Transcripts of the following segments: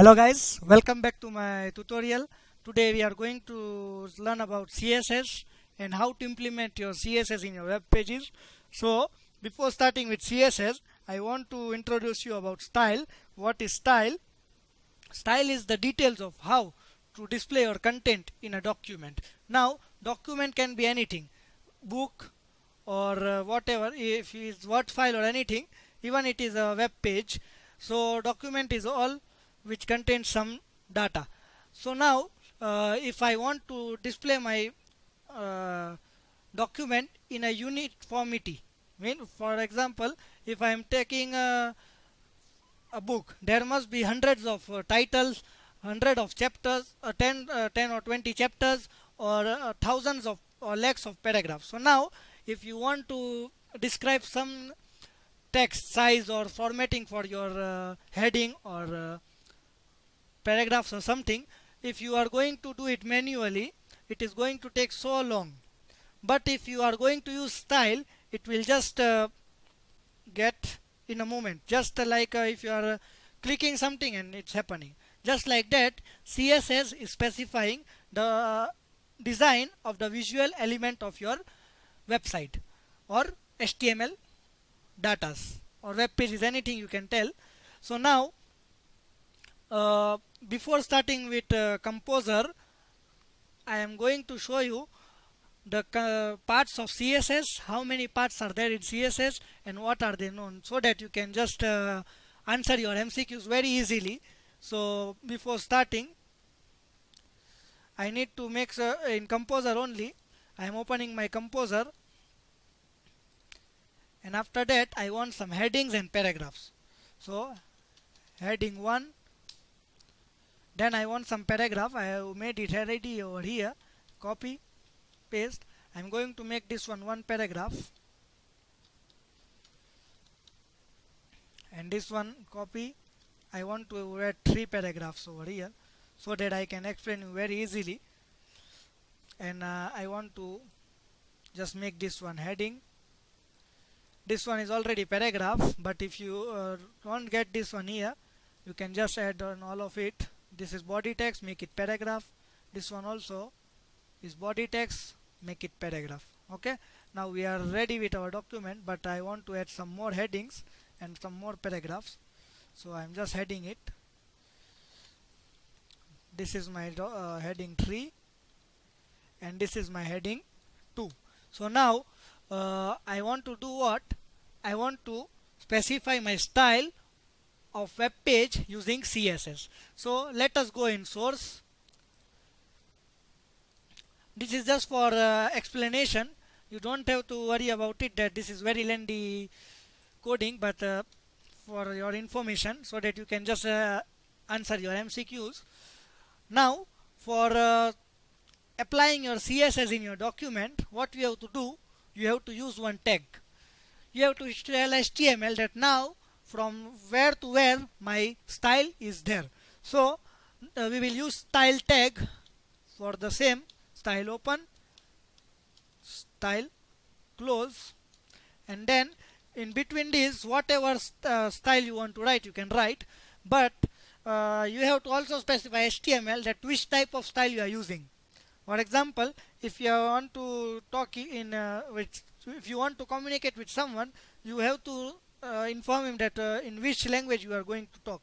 Hello guys, welcome back to my tutorial. Today we are going to learn about CSS and how to implement your CSS in your web pages. So before starting with CSS, I want to introduce you about style. What is style? Style is the details of how to display your content in a document. Now document can be anything, book or whatever, if it is Word file or anything, even it is a web page. So document is all which contains some data. So now if I want to display my uh, document in a uniformity, for example, if I am taking a book, there must be hundreds of titles, hundred of chapters, 10 or 20 chapters, or thousands of or lakhs of paragraphs. So now if you want to describe some text size or formatting for your heading or paragraphs or something, if you are going to do it manually, it is going to take so long. But if you are going to use style, it will just get in a moment, just like if you are clicking something and it's happening. Just like that, CSS is specifying the design of the visual element of your website or HTML datas or web pages, anything you can tell. So now before starting with Composer, I am going to show you the parts of CSS, how many parts are there in CSS and what are they known, so that you can just answer your MCQs very easily. So before starting, I need to make sure in Composer only. I am opening my Composer, and after that I want some headings and paragraphs. So heading 1, then I want some paragraph. I have made it already over here. Copy, paste. I'm going to make this one paragraph, and this one copy. I want to add 3 paragraphs over here so that I can explain you very easily. And I want to just make this one heading. This one is already paragraph, but if you don't get this one here, you can just add on all of it. This is body text, make it paragraph. This one also is body text, make it paragraph. Okay, now we are ready with our document, but I want to add some more headings and some more paragraphs. So I'm just heading it. This is my heading 3, and this is my heading 2. So now I want to do what? I want to specify my style of web page using CSS. So let us go in source. This is just for explanation. You don't have to worry about it that this is very lengthy coding, but for your information, so that you can just answer your MCQs. Now for applying your CSS in your document, what you have to do, you have to use one tag. You have to tell HTML that now from where to where my style is there. So we will use style tag for the same. Style open, style close, and then in between this, whatever style you want to write, you can write, but you have to also specify HTML that which type of style you are using. For example, if you want to talk in if you want to communicate with someone, you have to inform him that in which language you are going to talk.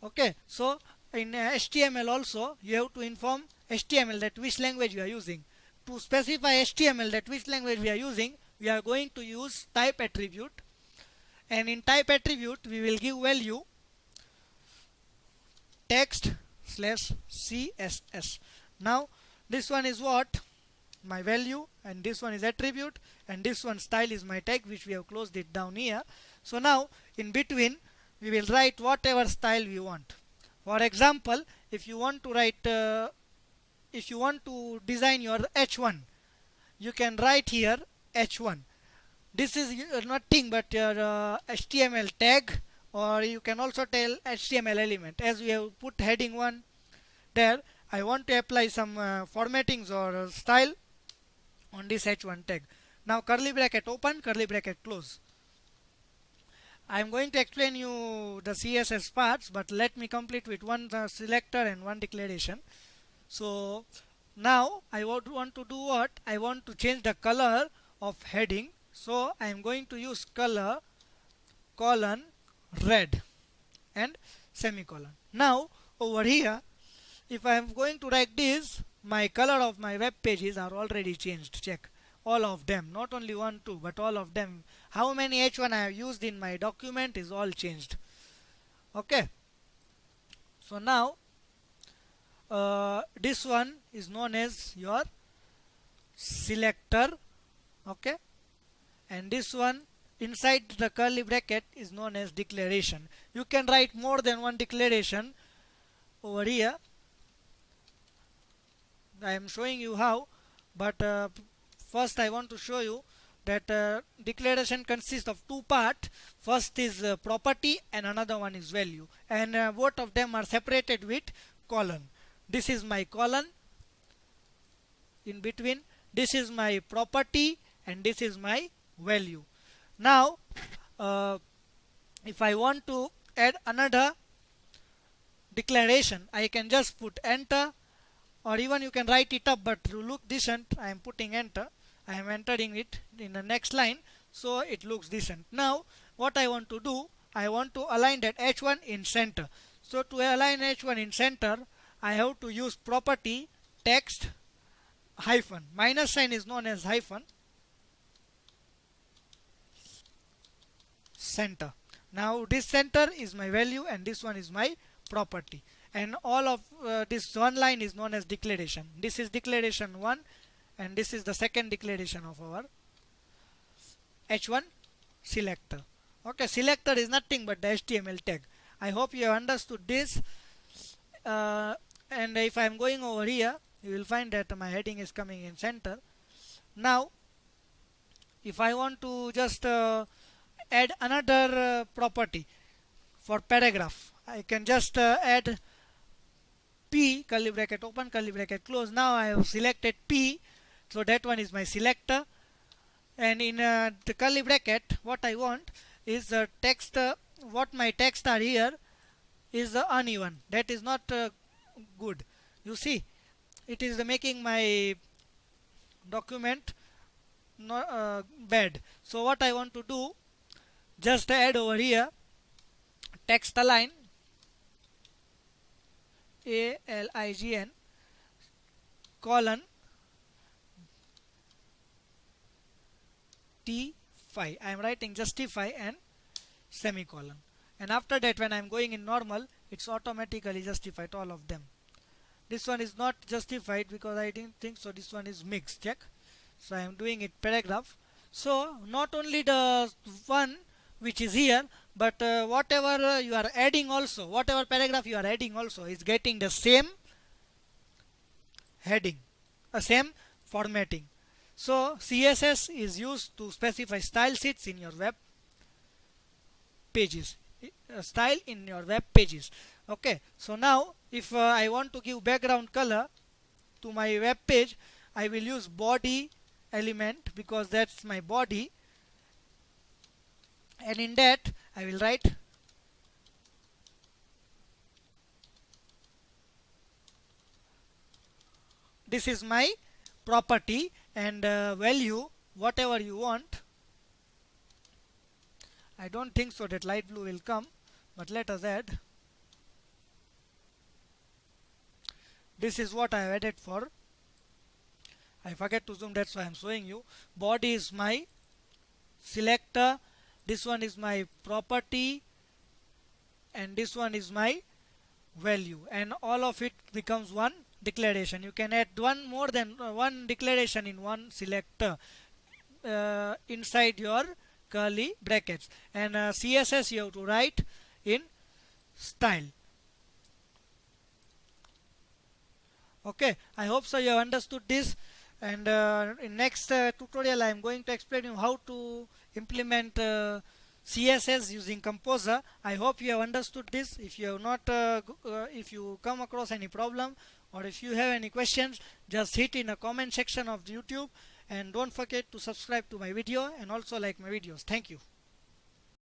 Okay, so in HTML also you have to inform HTML that which language you are using. To specify HTML that which language we are using, we are going to use type attribute, and in type attribute we will give value text slash CSS. Now this one is what? My value, and this one is attribute, and this one style is my tag, which we have closed it down here. So now in between we will write whatever style we want. For example, if you want to write if you want to design your H1, you can write here H1. This is nothing but your HTML tag, or you can also tell HTML element. As we have put heading 1 there, I want to apply some formattings or style on this H1 tag. Now curly bracket open, curly bracket close. I'm going to explain you the CSS parts, but let me complete with one selector and one declaration. So now I would want to do what? I want to change the color of heading. So I am going to use color colon red and semicolon. Now over here, if I am going to write this, my color of my web pages are already changed. Check all of them, not only one two but all of them. How many h1 I have used in my document is all changed. Okay, so now this one is known as your selector. Okay, and this one inside the curly bracket is known as declaration. You can write more than one declaration over here. I am showing you how, but first I want to show you that declaration consists of two parts. First is property and another one is value, and both of them are separated with colon. This is my colon in between, this is my property, and this is my value. Now if I want to add another declaration, I can just put enter, or even you can write it up, but to look decent I am putting enter. I am entering it in the next line, so it looks decent. Now what I want to do, I want to align that h1 in center. So to align h1 in center, I have to use property text hyphen. Minus sign is known as hyphen center. Now this center is my value and this one is my property, and all of this one line is known as declaration. This is declaration 1 and this is the second declaration of our h1 selector. Okay, selector is nothing but the HTML tag. I hope you have understood this. And if I am going over here, you will find that my heading is coming in center. Now if I want to just add another property for paragraph, I can just add P curly bracket open curly bracket close. Now I have selected P, so that one is my selector, and in the curly bracket what I want is the text. What my text are here is uneven. That is not good. You see, it is making my document bad. So what I want to do, just add over here text align ALIGN colon T5. I am writing justify and semicolon, and after that when I am going in normal, it's automatically justified all of them. This one is not justified because I didn't think so. This one is mixed. Check. So I am doing it paragraph. So not only the one which is here, but whatever you are adding also, whatever paragraph you are adding also is getting the same heading, same formatting. So CSS is used to specify style sheets in your web pages, style in your web pages. Okay, so now if I want to give background color to my web page, I will use body element because that's my body, and in that I will write this is my property, and value whatever you want. I don't think so that light blue will come, but let us add. This is what I have added for. I forget to zoom, that's why I am showing you. Body is my selector, this one is my property, and this one is my value, and all of it becomes one declaration. You can add one more than one declaration in one selector inside your curly brackets, and CSS you have to write in style. Okay, I hope so you have understood this, and in next tutorial I am going to explain you how to implement CSS using Composer. I hope you have understood this. If you have not, if you come across any problem or if you have any questions, just hit in the comment section of YouTube, and don't forget to subscribe to my video and also like my videos. Thank you.